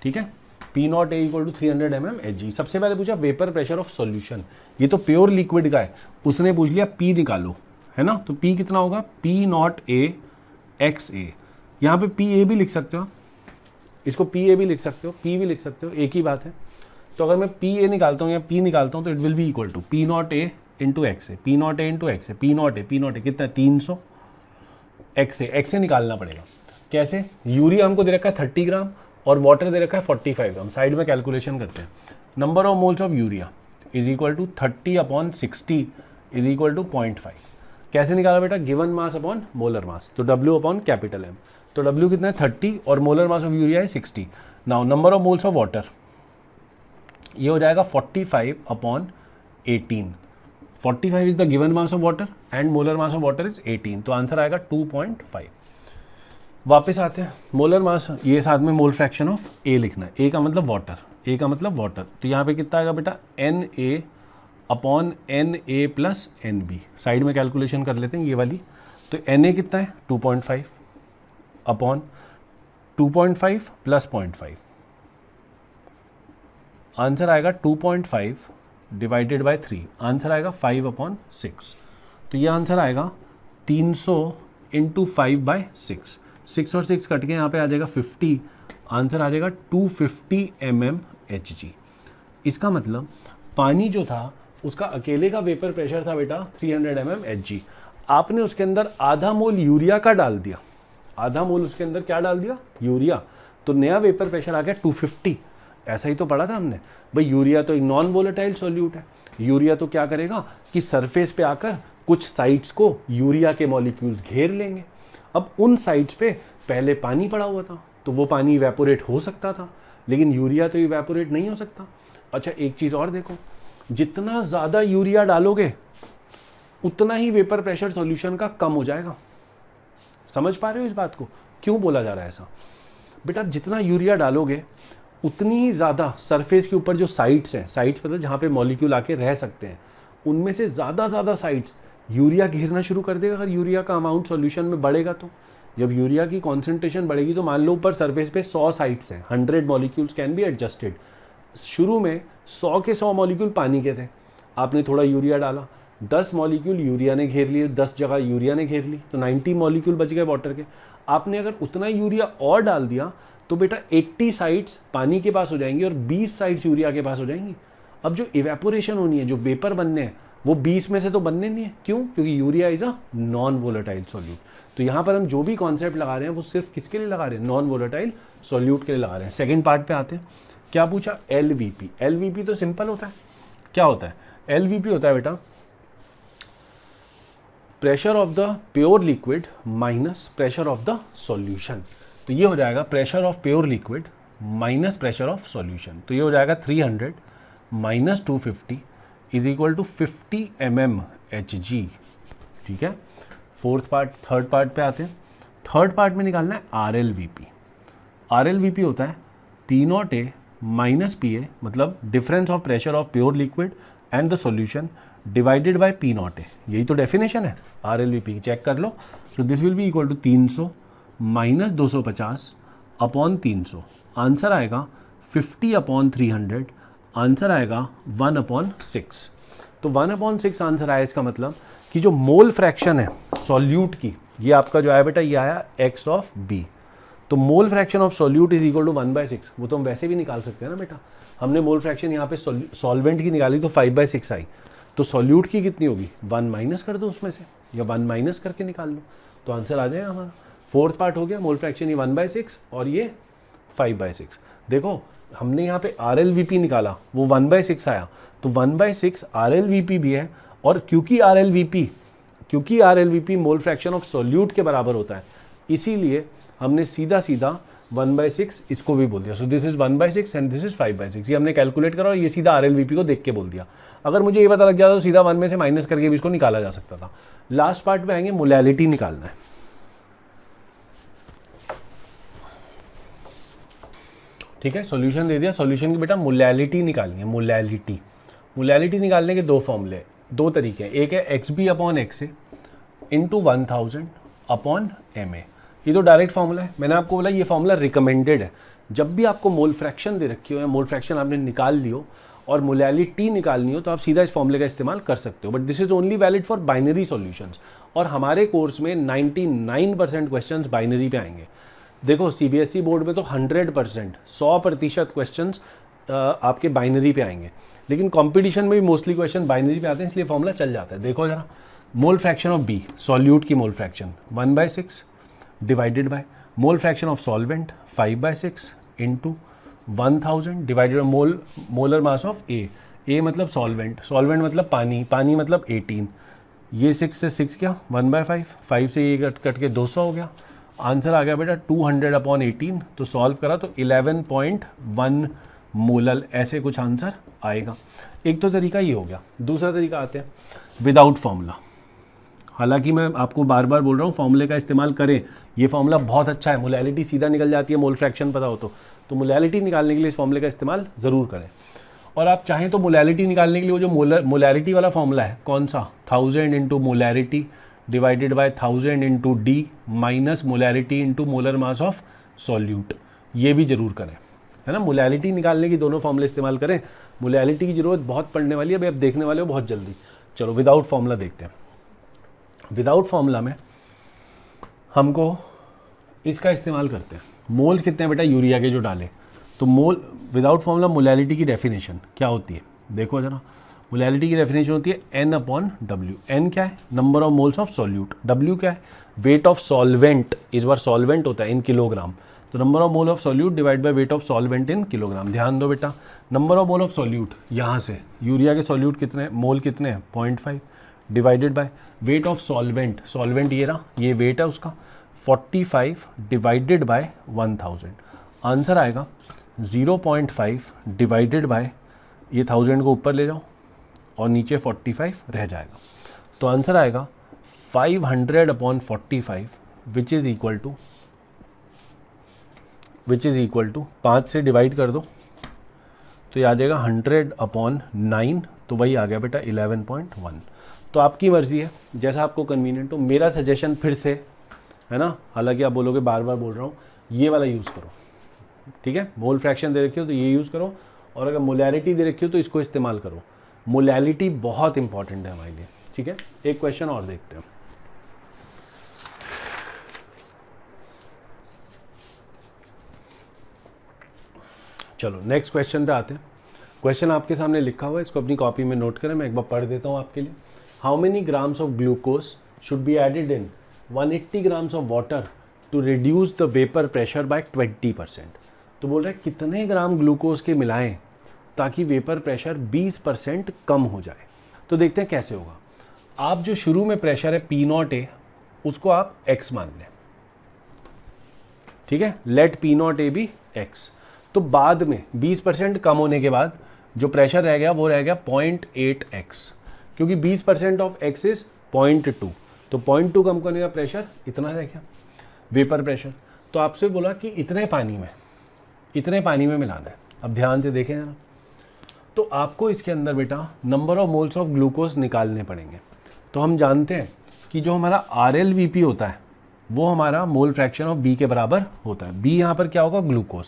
ठीक है। P not A equal to 300 mmHg। सबसे पहले पूछा वेपर प्रेशर ऑफ सॉल्यूशन, ये तो प्योर लिक्विड का है, उसने पूछ लिया P निकालो, है ना। तो P कितना होगा, P नॉट A XA। यहाँ पे PA भी लिख सकते हो, इसको PA भी लिख सकते हो, P भी लिख सकते हो, एक ही बात है। तो अगर मैं PA निकालता हूँ या P निकालता हूँ तो it will be equal to P not A into XA, P not A into XA, P not A कितना है 300, XA निकालना पड़ेगा। कैसे, यूरिया हमको दे रखा है 30 ग्राम और वाटर दे रखा है 45। हम साइड में कैलकुलेशन करते हैं। Number of moles of urea is equal to 30/60 is equal to 0.5। कैसे निकाला बेटा? Given mass upon molar mass, तो W अपॉन कैपिटल M। तो W कितना है 30 और मोलर मास ऑफ यूरिया है 60। Now number of moles of water, ये हो जाएगा 45/18। 45 is the given mass of water and molar mass of water is 18, तो आंसर आएगा 2.5। वापस आते हैं मोलर मास, ये साथ में मोल फ्रैक्शन ऑफ A लिखना है। A का मतलब वाटर, A का मतलब वाटर, तो यहाँ पे कितना आएगा बेटा? NA upon NA plus NB। Side में कैलकुलेशन कर लेते हैं ये वाली। तो NA कितना है? 2.5 अपॉन 2.5 प्लस 0.5, आंसर आएगा 2.5 डिवाइडेड बाय 3, आंसर आएगा 5/6। तो ये आंसर आएगा 300 इंटू 5/6। 6 और 6 कट के यहाँ पे आ जाएगा 50, आंसर आ जाएगा 250 mmHg। इसका मतलब पानी जो था उसका अकेले का वेपर प्रेशर था बेटा 300 mmHg। आपने उसके अंदर आधा मोल यूरिया का डाल दिया, आधा मोल उसके अंदर क्या डाल दिया? यूरिया, तो नया वेपर प्रेशर आ गया 250। ऐसा ही तो पढ़ा था हमने भाई, यूरिया तो एक नॉन वोलेटाइल सॉल्यूट है। यूरिया तो क्या करेगा कि सरफेस पे आकर कुछ साइट्स को यूरिया के मॉलिक्यूल्स घेर लेंगे। अब उन साइट्स पे पहले पानी पड़ा हुआ था, तो वो पानी इवेपोरेट हो सकता था, लेकिन यूरिया तो इवेपोरेट नहीं हो सकता। अच्छा एक चीज़ और देखो, जितना ज़्यादा यूरिया डालोगे उतना ही वेपर प्रेशर सॉल्यूशन का कम हो जाएगा। समझ पा रहे हो इस बात को? क्यों बोला जा रहा है ऐसा? बेटा जितना यूरिया डालोगे उतनी ही ज़्यादा सरफेस के ऊपर जो साइट्स हैं, साइट्स मतलब जहाँ पे मॉलिक्यूल आके रह सकते हैं, उनमें से ज़्यादा साइट्स यूरिया घेरना शुरू कर देगा। अगर यूरिया का अमाउंट सॉल्यूशन में बढ़ेगा तो जब यूरिया की कॉन्सेंट्रेशन बढ़ेगी तो मान लो ऊपर सरफेस पे 100 साइट्स हैं, 100 मॉलिक्यूल्स कैन बी एडजस्टेड। शुरू में 100 के 100 मॉलिक्यूल पानी के थे, आपने थोड़ा यूरिया डाला, 10 मॉलिक्यूल यूरिया ने घेर लिए, 10 जगह यूरिया ने घेर ली, तो 90 मॉलिक्यूल बच गए वाटर के। आपने अगर उतना यूरिया और डाल दिया तो बेटा 80 साइट्स पानी के पास हो जाएंगी और 20 साइट्स यूरिया के पास हो जाएंगी। अब जो इवेपोरेशन होनी है, जो वेपर बनने हैं, वो 20 में से तो बनने नहीं है। क्यों? क्योंकि urea is a non volatile solute. तो यहाँ पर हम जो भी कॉन्सेप्ट लगा रहे हैं वो सिर्फ किसके लिए लगा रहे हैं? नॉन वोलेटाइल सॉल्यूट के लिए लगा रहे हैं। सेकेंड पार्ट पे आते हैं। क्या पूछा? LVP। LVP तो सिंपल होता है। क्या होता है? LVP होता है बेटा pressure of the pure liquid minus pressure of the solution. तो ये हो जाएगा pressure of pure liquid minus pressure of solution. तो ये हो जाएगा 300 minus 250 is equal to 50 mmHg। ठीक है, फोर्थ पार्ट। थर्ड पार्ट पे आते हैं। थर्ड पार्ट में निकालना है RLVP। RLVP होता है P0A माइनस PA, मतलब difference of pressure of pure liquid and the solution divided by P0A। यही तो डेफिनेशन है RLVP, चेक कर लो। So this will be equal to 300 minus 250 upon 300, answer आएगा 50/300, आंसर आएगा 1/6। तो 1/6 आंसर आया। इसका मतलब कि जो मोल फ्रैक्शन है सॉल्यूट की, ये आपका जो आया बेटा, ये आया x ऑफ b। तो mole fraction of solute is equal to 1/6। वो तो हम वैसे भी निकाल सकते हैं ना बेटा। हमने मोल फ्रैक्शन यहाँ पे सॉल्वेंट की निकाली तो 5/6 आई, तो सॉल्यूट की कितनी होगी? 1 माइनस कर दो उसमें से, या 1 माइनस करके निकाल लो, तो आंसर आ जाएगा हमारा। फोर्थ पार्ट हो गया, मोल फ्रैक्शन ये 1/6 और ये 5/6। देखो हमने यहाँ पे RLVP निकाला, वो 1/6 आया, तो 1/6 RLVP भी है। और क्योंकि RLVP mole fraction of solute के बराबर होता है, इसीलिए हमने सीधा 1/6 इसको भी बोल दिया। So this is 1/6 and this is 5/6। ये हमने कैलकुलेट करा और ये सीधा RLVP को देख के बोल दिया। अगर मुझे ये पता लग जाता तो सीधा 1 में से माइनस करके भी इसको निकाला जा सकता था। लास्ट पार्ट में आएंगे, मोलैलिटी निकालना है। ठीक है, सॉल्यूशन दे दिया, सॉल्यूशन की बेटा मोलैलिटी निकालनी है। मोलैलिटी निकालने के दो फॉर्मूले, दो तरीके हैं। एक है XB/XA इंटू 1000/MA। ये तो डायरेक्ट फॉर्मूला है। मैंने आपको बोला ये फॉर्मूला रिकमेंडेड है। जब भी आपको मोल फ्रैक्शन दे रखी हो या मोल फ्रैक्शन आपने निकाल लियो और मोलैलिटी निकालनी हो, तो आप सीधा इस फॉर्मूले का इस्तेमाल कर सकते हो। But this is only valid for binary solutions, और हमारे कोर्स में 99% क्वेश्चंस बाइनरी पे आएंगे। देखो CBSE बोर्ड में तो 100%, 100% क्वेश्चंस आपके बाइनरी पे आएंगे, लेकिन कंपटीशन में भी मोस्टली क्वेश्चन बाइनरी पे आते हैं, इसलिए फॉर्मूला चल जाता है। देखो जरा, mole fraction of B, solute की mole fraction 1/6 divided by mole fraction of solvent 5/6 into 1000 divided by molar mass of A मतलब सॉल्वेंट मतलब पानी मतलब 18, ये 6 से 6 क्या 1/5, 5 से ये कट के 200 हो गया। आंसर आ गया बेटा 200/18। तो सॉल्व करा तो 11.1 मोलर ऐसे कुछ आंसर आएगा। एक तो तरीका ये हो गया। दूसरा तरीका आते हैं विदाउट फॉर्मूला। हालांकि मैं आपको बार बार बोल रहा हूँ फॉर्मूले का इस्तेमाल करें, ये फॉर्मूला बहुत अच्छा है, मोलैलिटी सीधा निकल जाती है, मोल फ्रैक्शन पता हो तो मोलैलिटी निकालने के लिए इस फॉर्मूले का इस्तेमाल ज़रूर करें। और आप चाहें तो मोलैलिटी निकालने के लिए वो जो मोलैरिटी वाला फॉर्मूला है, कौन सा, 1000 into molarity divided by 1000 into D minus molarity into molar mass of solute, ये भी जरूर करें, है ना। मोलैलिटी निकालने की दोनों फॉर्मूले इस्तेमाल करें। मोलैलिटी की जरूरत बहुत पड़ने वाली है, अभी आप देखने वाले हो बहुत जल्दी। चलो विदाउट फॉर्मूला देखते हैं। विदाउट फॉर्मूला में हमको इसका इस्तेमाल करते हैं। मोल्स कितने हैं बेटा यूरिया के जो डाले, तो मोल विदाउट फॉर्मूला मोलैलिटी की डेफिनेशन क्या होती है, देखो जरा। मोलैलिटी की डेफिनेशन होती है N/W। N क्या है, number of moles of solute. W क्या है, वेट ऑफ सॉल्वेंट, इस बार सॉल्वेंट होता है इन किलोग्राम, तो number of mole of solute divide by weight of solvent in kilogram. ध्यान दो बेटा, number of mole of solute यहाँ से यूरिया के सॉल्यूट कितने मोल कितने हैं 0.5 divided by weight of solvent ये रहा, ये वेट है उसका 45 डिवाइडेड बाय 1000। आंसर आएगा 0.5 डिवाइडेड बाय ये 1000 को ऊपर ले जाओ और नीचे 45 रह जाएगा। तो आंसर आएगा 500/45 विच इज इक्वल टू 5 से डिवाइड कर दो तो ये आ जाएगा 100/9, तो वही आ गया बेटा 11.1। तो आपकी मर्जी है, जैसा आपको कन्वीनियंट हो। मेरा सजेशन फिर से है ना, हालांकि आप बोलोगे बार बार बोल रहा हूँ, ये वाला यूज़ करो, ठीक है। मोल फ्रैक्शन दे रखी हो तो ये यूज़ करो, और अगर मोलैरिटी दे रखी हो तो इसको इस्तेमाल करो। मोलैलिटी बहुत इंपॉर्टेंट है हमारे लिए, ठीक है। एक क्वेश्चन और देखते हैं। चलो नेक्स्ट क्वेश्चन पे आते हैं। क्वेश्चन आपके सामने लिखा हुआ है, इसको अपनी कॉपी में नोट करें, मैं एक बार पढ़ देता हूँ आपके लिए। How many grams of glucose should be added in 180 grams of water to reduce the vapour pressure by 20%। तो बोल रहे हैं कितने ग्राम ग्लूकोज के मिलाएं ताकि वेपर प्रेशर 20% कम हो जाए। तो देखते हैं कैसे होगा। आप जो शुरू में प्रेशर है P0 A, उसको आप x मान लें, ठीक है। लेट P0 A भी x। तो बाद में 20% कम होने के बाद जो प्रेशर रह गया वो रह गया 0.8x, क्योंकि 20% ऑफ x इज 0.2, तो 0.2 कम करने का प्रेशर इतना रह गया वेपर प्रेशर। तो आपसे बोला कि इतने पानी में मिलाना है। अब ध्यान से देखें जरा, तो आपको इसके अंदर बेटा number of moles of glucose निकालने पड़ेंगे। तो हम जानते हैं कि जो हमारा RLVP होता है वो हमारा मोल फ्रैक्शन ऑफ B के बराबर होता है। B यहाँ पर क्या होगा, ग्लूकोज।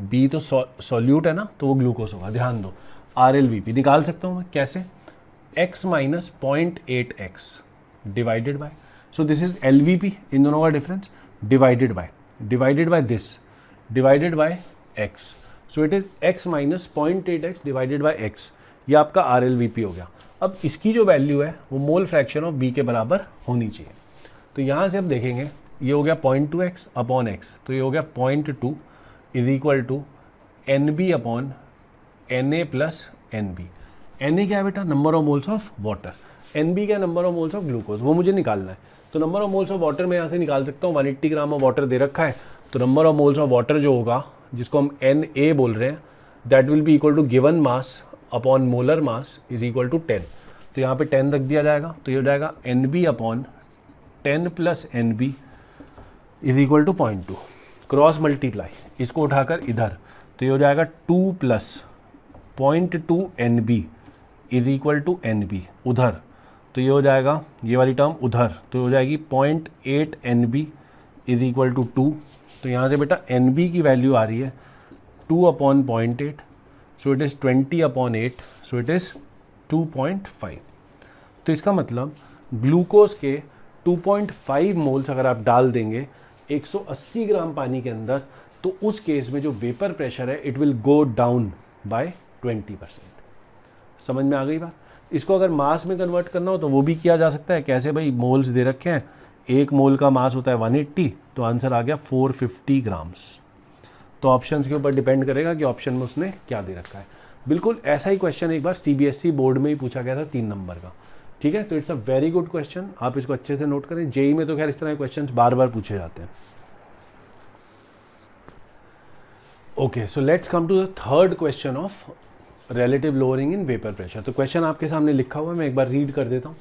B तो सॉल्यूट है ना, तो वो ग्लूकोज होगा। ध्यान दो, RLVP निकाल सकता हूँ मैं कैसे, x minus 0.8x divided by, so this is LVP, इन दोनों का difference, divided by this divided by x, so it is x minus 0.8x divided by x। ये आपका RLVP हो गया। अब इसकी जो वैल्यू है वो मोल फ्रैक्शन ऑफ B के बराबर होनी चाहिए। तो यहाँ से अब देखेंगे, ये हो गया 0.2x अपॉन x, तो ये हो गया 0.2 is equal to NB upon Na plus NB। Na क्या है बेटा, number of moles of water. NB क्या है, number of moles of glucose, वो मुझे निकालना है। तो number of moles of water मैं यहाँ से निकाल सकता हूँ। 180 ग्राम ऑफ वाटर दे रखा है, तो number of moles of water जो होगा, जिसको हम Na बोल रहे हैं, that will be equal to given mass upon molar mass is equal to 10। तो यहाँ पे 10 रख दिया जाएगा, तो ये हो जाएगा NB upon 10 plus NB is equal to 0.2। Cross multiply, इसको उठाकर इधर, तो ये हो जाएगा 2 plus 0.2 NB is equal to NB उधर, तो ये हो जाएगा ये वाली टर्म उधर, तो हो जाएगी 0.8 NB इज इक्वल टू 2। तो यहाँ से बेटा NB की वैल्यू आ रही है 2/0.8, so it is 20/8, so it is 2.5। तो इसका मतलब ग्लूकोज के 2.5 मोल्स अगर आप डाल देंगे 180 ग्राम पानी के अंदर, तो उस केस में जो वेपर प्रेशर है it will go down by 20%। समझ में आ गई बात। इसको अगर मास में कन्वर्ट करना हो तो वो भी किया जा सकता है। कैसे भाई, मोल्स दे रखे हैं, एक मोल का मास होता है 180, तो आंसर आ गया 450 ग्राम्स। तो ऑप्शंस के ऊपर डिपेंड करेगा कि ऑप्शन में उसने क्या दे रखा है। बिल्कुल ऐसा ही क्वेश्चन एक बार सीबीएसई बोर्ड में ही पूछा गया था 3 नंबर का, ठीक है। तो it's a very good question, आप इसको अच्छे से नोट करें। जेई में तो खैर इस तरह के क्वेश्चन बार बार पूछे जाते हैं। Okay, so let's come to the third question of relative lowering in vapour pressure. तो क्वेश्चन आपके सामने लिखा हुआ है, मैं एक बार रीड कर देता हूँ।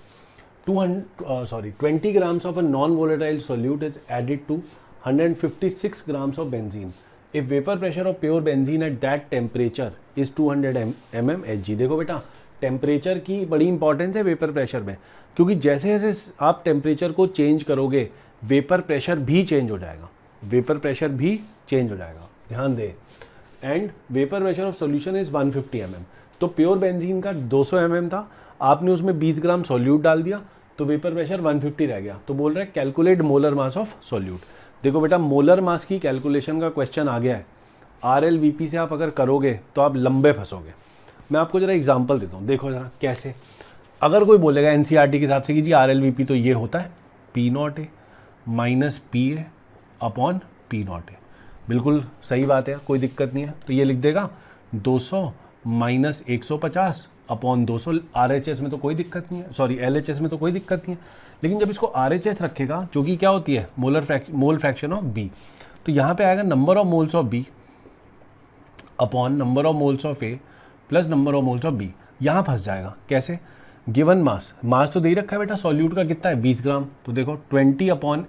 20 grams of a non-volatile solute is added to 156 grams of benzene. If vapor pressure of pure benzene at that temperature is 200 mm Hg। देखो बेटा, टेम्परेचर की बड़ी इंपॉर्टेंस है वेपर प्रेशर में, क्योंकि जैसे जैसे आप टेम्परेचर को चेंज करोगे वेपर प्रेशर भी चेंज हो जाएगा, वेपर प्रेशर भी चेंज हो जाएगा, ध्यान दे। And vapour pressure of solution is 150 mm। तो प्योर बेंजीन का 200 mm था, आपने उसमें 20 ग्राम सॉल्यूट डाल दिया तो वेपर प्रेशर 150 रह गया। तो बोल रहा है calculate molar mass of solute. देखो बेटा, मोलर मास की कैलकुलेशन का क्वेश्चन आ गया है, RLVP से आप अगर करोगे तो आप लंबे फंसोगे। मैं आपको जरा एग्जांपल देता हूँ, देखो जरा कैसे। अगर कोई बोलेगा NCERT के हिसाब से कि जी RLVP तो ये होता है P0A minus PA upon P0A, बिल्कुल सही बात है, कोई दिक्कत नहीं है। तो ये लिख देगा 200 माइनस 150 अपॉन 200। RHS में तो कोई दिक्कत नहीं है, सॉरी LHS में तो कोई दिक्कत नहीं है, लेकिन जब इसको RHS रखेगा जो कि क्या होती है मोल फ्रैक्शन ऑफ B, तो यहाँ पे आएगा number of moles of B upon number of moles of A plus number of moles of B। यहाँ फंस जाएगा कैसे, गिवन मास तो दे ही रखा है बेटा, सॉल्यूट का कितना है 20 ग्राम, तो देखो 20 अपॉन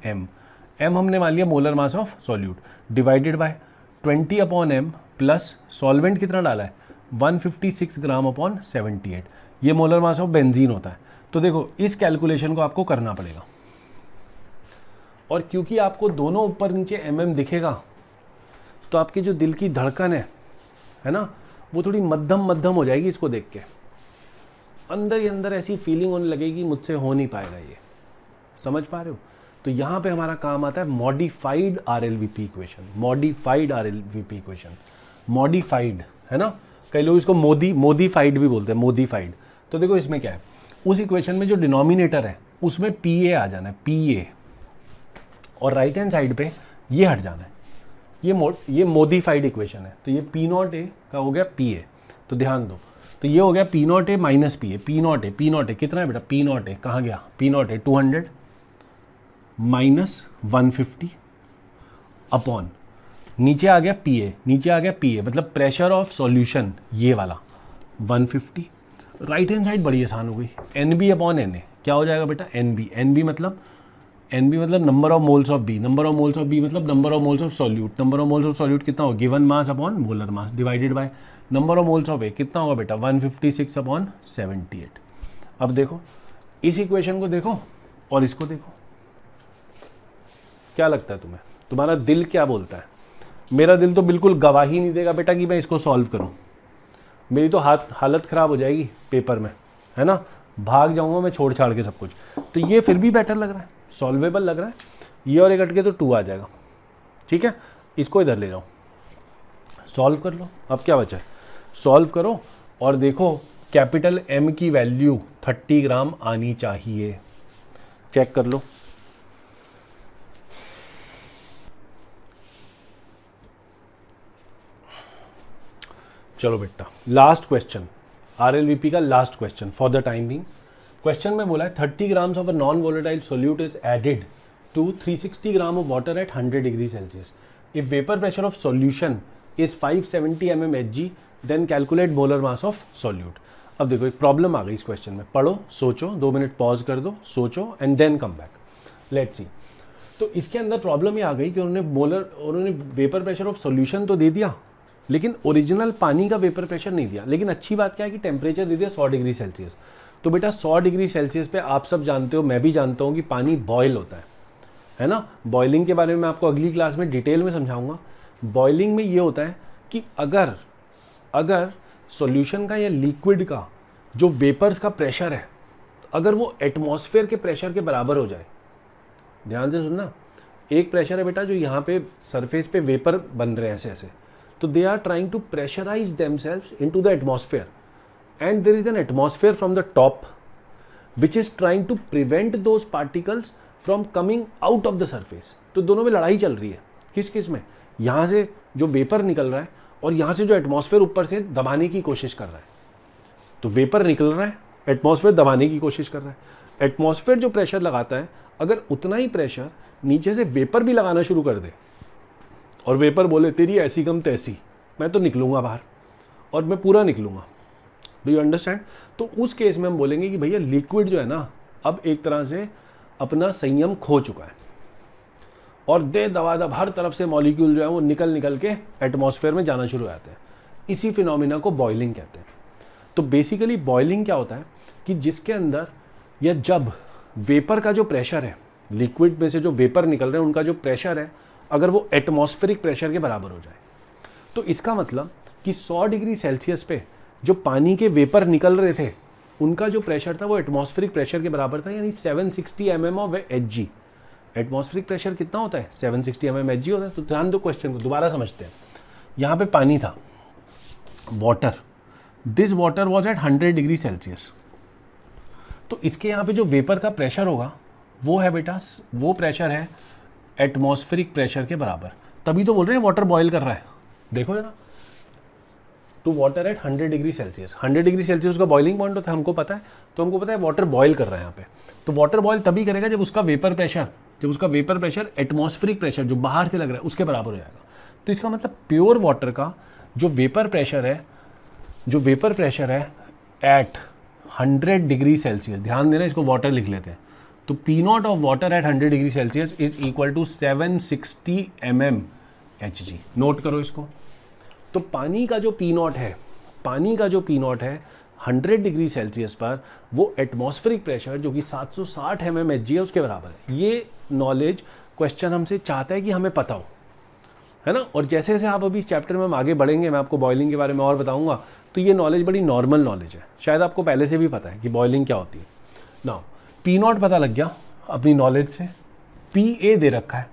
M हमने मान लिया molar mass of solute, divided by 20 upon M plus solvent कितना डाला है 156 ग्राम अपॉन 78, ये मोलर मास ऑफ बेंजीन होता है। तो देखो इस कैलकुलेशन को आपको करना पड़ेगा, और क्योंकि आपको दोनों ऊपर नीचे mm दिखेगा तो आपकी जो दिल की धड़कन है ना, वो थोड़ी मध्यम हो जाएगी इसको देख के, अंदर ही अंदर ऐसी फीलिंग होने लगेगी मुझसे हो नहीं पाएगा ये, समझ पा रहे हो। तो यहाँ पे हमारा काम आता है modified RLVP equation, modified RLVP equation, modified है ना, कई लोग इसको मोडिफाइड भी बोलते हैं, मोडिफाइड। तो देखो इसमें क्या है, उस इक्वेशन में जो डिनोमिनेटर है उसमें PA आ जाना है, PA, और राइट हैंड साइड पे ये हट जाना है, ये मोडिफाइड इक्वेशन है। तो ये P0A का हो गया PA, तो ध्यान दो, तो ये हो गया P0A माइनस PA, P0A कितना है बेटा, P0A कहाँ गया, P0A 200 माइनस 150 अपॉन नीचे आ गया PA, मतलब प्रेशर ऑफ सॉल्यूशन ये वाला 150। राइट हैंड साइड बड़ी आसान हो गई, NB अपॉन NA क्या हो जाएगा बेटा, NB मतलब number of moles of B, number of moles of B मतलब number of moles of solute, number of moles of solute कितना होगा given mass upon molar mass, divided by number of moles of A कितना होगा बेटा 156 अपॉन 78। अब देखो इस इक्वेशन को देखो और इसको देखो, क्या लगता है तुम्हें, तुम्हारा दिल क्या बोलता है। मेरा दिल तो बिल्कुल गवाही नहीं देगा बेटा कि मैं इसको सॉल्व करूं, मेरी तो हालत खराब हो जाएगी पेपर में, है ना, भाग जाऊंगा मैं छोड़ छाड़ के सब कुछ। तो ये फिर भी बेटर लग रहा है, सॉल्वेबल लग रहा है, ये और एक अटके तो 2 आ जाएगा, ठीक है। इसको इधर ले जाओ, सॉल्व कर लो। अब क्या बचा है, सॉल्व करो और देखो कैपिटल M की वैल्यू 30 ग्राम आनी चाहिए, चेक कर लो। चलो बेटा, लास्ट क्वेश्चन, RLVP का last question for the time being. Question में बोला है 30 grams of a non volatile solute is added to 360 gram of water at 100 degree Celsius. If vapour pressure of solution is 570 mm Hg, then calculate molar mass of solute. अब देखो एक प्रॉब्लम आ गई इस क्वेश्चन में, पढ़ो, सोचो, 2 मिनट पॉज कर दो, सोचो and then come back, let's see. तो इसके अंदर प्रॉब्लम ये आ गई कि उन्होंने वेपर प्रेशर ऑफ सॉल्यूशन तो दे दिया, लेकिन ओरिजिनल पानी का वेपर प्रेशर नहीं दिया। लेकिन अच्छी बात क्या है कि टेम्परेचर दे दिया 100 डिग्री सेल्सियस। तो बेटा 100 डिग्री सेल्सियस पे आप सब जानते हो, मैं भी जानता हूँ कि पानी बॉयल होता है ना। बॉइलिंग के बारे में मैं आपको अगली क्लास में डिटेल में समझाऊंगा। बॉइलिंग में ये होता है कि अगर सॉल्यूशन का या लिक्विड का जो वेपर्स का प्रेशर है, अगर वो एटमॉस्फेयर के प्रेशर के बराबर हो जाए, ध्यान से सुनना, एक प्रेशर है बेटा जो यहाँ पे सरफेस पे वेपर बन रहे हैं ऐसे ऐसे, तो they are trying to pressurize themselves into the atmosphere, and there is an atmosphere from the top which is trying to prevent those particles from coming out of the surface। तो दोनों में लड़ाई चल रही है, किस में, यहाँ से जो वेपर निकल रहा है और यहाँ से जो एटमॉस्फेयर ऊपर से दबाने की कोशिश कर रहा है। तो वेपर निकल रहा है, एटमॉस्फेयर दबाने की कोशिश कर रहा है। एटमॉस्फेयर जो प्रेशर लगाता है, अगर उतना ही प्रेशर नीचे से वेपर भी लगाना शुरू कर दे और वेपर बोले तेरी ऐसी कम तैसी, मैं तो निकलूंगा बाहर और मैं पूरा निकलूंगा, डू यू अंडरस्टैंड? तो उस केस में हम बोलेंगे कि भैया लिक्विड जो है ना, अब एक तरह से अपना संयम खो चुका है और दे दबादब हर तरफ से मॉलिक्यूल जो है वो निकल के एटमॉस्फेयर में जाना शुरू हो जाते हैं। इसी फिनोमिना को बॉइलिंग कहते हैं। तो बेसिकली बॉइलिंग क्या होता है कि जिसके अंदर या जब वेपर का जो प्रेशर है, लिक्विड में से जो वेपर निकल रहे हैं उनका जो प्रेशर है, अगर वो एटमॉस्फेरिक प्रेशर के बराबर हो जाए, तो इसका मतलब कि 100 डिग्री सेल्सियस पे जो पानी के वेपर निकल रहे थे उनका जो प्रेशर था वो एटमॉस्फेरिक प्रेशर के बराबर था, यानी 760 mm of Hg। Atmospheric pressure कितना होता है? 760 mm Hg होता है। तो ध्यान दो, क्वेश्चन को दोबारा समझते हैं। यहाँ पे पानी था, water, this water was at 100 degree Celsius. तो इसके यहाँ पे जो वेपर का प्रेशर होगा वो है बेटा, वो प्रेशर है एटमॉस्फेरिक प्रेशर के बराबर। तभी तो बोल रहे हैं वाटर बॉयल कर रहा है। देखो जरा, to water at 100 degree Celsius, 100 degree Celsius का बॉइलिंग पॉइंट होता है, हमको पता है। तो हमको पता है वाटर बॉयल कर रहा है यहाँ पे। तो वाटर बॉयल तभी करेगा जब उसका वेपर प्रेशर एटमॉस्फेरिक प्रेशर जो बाहर से लग रहा है उसके बराबर हो जाएगा। तो इसका मतलब प्योर वाटर का जो वेपर प्रेशर है एट 100 डिग्री सेल्सियस, ध्यान देना, इसको वाटर लिख लेते हैं। तो P not of water at 100 degree Celsius is equal to 760 mm Hg। Note करो इसको। तो पानी का जो पी नॉट है 100 डिग्री सेल्सियस पर, वो एटमॉस्फेरिक प्रेशर जो कि 760 mm Hg है उसके बराबर है। ये नॉलेज क्वेश्चन हमसे चाहता है कि हमें पता हो, है ना। और जैसे जैसे आप अभी इस चैप्टर में हम आगे बढ़ेंगे, मैं आपको बॉइलिंग के बारे में और बताऊंगा, तो ये नॉलेज बड़ी नॉर्मल नॉलेज है, शायद आपको पहले से भी पता है कि बॉइलिंग क्या होती है। नाउ पी नॉट पता लग गया अपनी नॉलेज से। पी ए दे रखा है,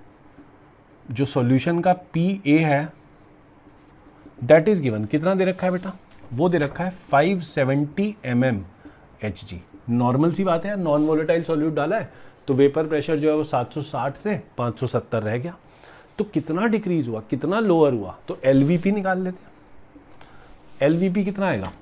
जो सॉल्यूशन का पी ए है दैट इज गिवन, कितना दे रखा है बेटा? वो दे रखा है 570 mm Hg। नॉर्मल सी बात है, नॉन वोलेटाइल सॉल्यूट डाला है तो वेपर प्रेशर जो है वो 760 से 570 रह गया। तो कितना डिक्रीज हुआ, कितना लोअर हुआ? तो LVP निकाल लेते हैं। LVP कितना आएगा?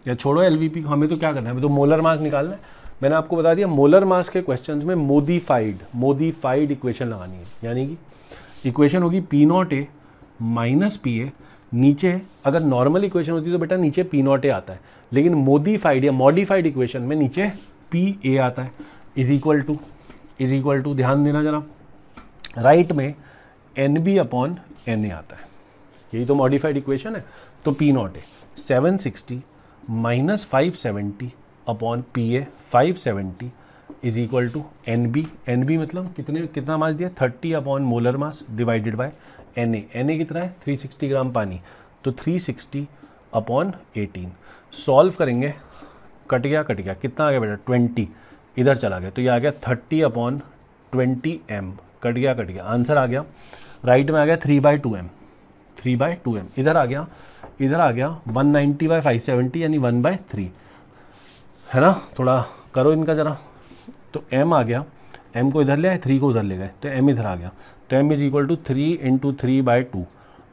या छोड़ो LVP, हमें तो क्या करना है, हमें तो मोलर मास निकालना है। मैंने आपको बता दिया मोलर मास के क्वेश्चंस में मोडिफाइड इक्वेशन लगानी है, यानी कि इक्वेशन होगी P not A minus P A. नीचे अगर नॉर्मल इक्वेशन होती तो बेटा नीचे P नॉट ए आता है, लेकिन मॉडिफाइड इक्वेशन में नीचे पी ए आता है। इज इक्वल टू ध्यान देना जरा, राइट में NB अपॉन NA आता है, यही तो मॉडिफाइड इक्वेशन है। तो P not A 760 minus 570 upon PA 570 is equal to NB मतलब कितना मास दिया? 30 upon molar mass divided by NA कितना है? 360 ग्राम पानी, तो 360 अपॉन 18। सॉल्व करेंगे, कट गया कितना आ गया बेटा? 20 इधर चला गया, तो ये आ गया 30 अपॉन 20 m। कट गया आंसर आ गया, राइट में आ गया 3/2m। इधर आ गया 190/570 यानी 1/3, है ना। थोड़ा करो इनका जरा, तो m आ गया, m को इधर ले आए, 3 को उधर ले गए, तो m इधर आ गया। तो m is equal to 3 × 3/2,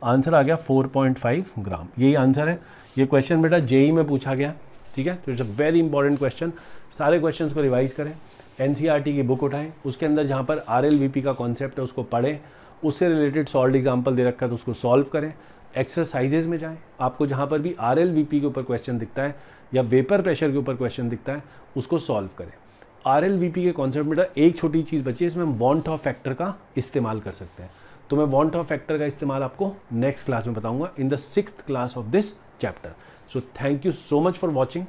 answer आ गया 4.5 ग्राम। यही आंसर है। ये क्वेश्चन बेटा जेई में पूछा गया, ठीक है। तो it's a very important question. सारे क्वेश्चंस को रिवाइज करें, NCERT की बुक उठाएं, उसके अंदर जहाँ पर RLVP का कॉन्सेप्ट है उसको पढ़ें, उससे रिलेटेड सॉल्व एग्जाम्पल दे रखा है तो उसको सॉल्व करें। एक्सरसाइजेज में जाएं, आपको जहाँ पर भी RLVP के ऊपर क्वेश्चन दिखता है या वेपर प्रेशर के ऊपर क्वेश्चन दिखता है उसको सॉल्व करें। RLVP के कॉन्सेप्ट में एक छोटी चीज़ बची है, इसमें हम वांट ऑफ फैक्टर का इस्तेमाल कर सकते हैं। तो मैं वांट ऑफ फैक्टर का इस्तेमाल आपको नेक्स्ट क्लास में बताऊंगा in the 6th class of this chapter. So thank you so much for watching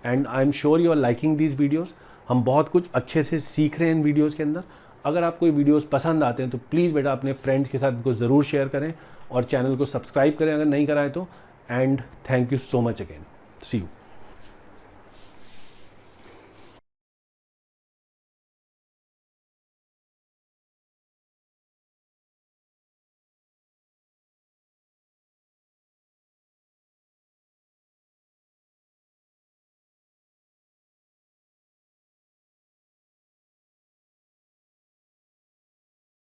and I am sure you are liking these videos. हम बहुत कुछ अच्छे से सीख रहे हैं इन वीडियोज़ के अंदर। अगर आपको ये वीडियोज़ पसंद आते हैं तो प्लीज़ बेटा अपने फ्रेंड्स के साथ इनको ज़रूर शेयर करें और चैनल को सब्सक्राइब करें अगर नहीं करा है तो। And thank you so much again, see you.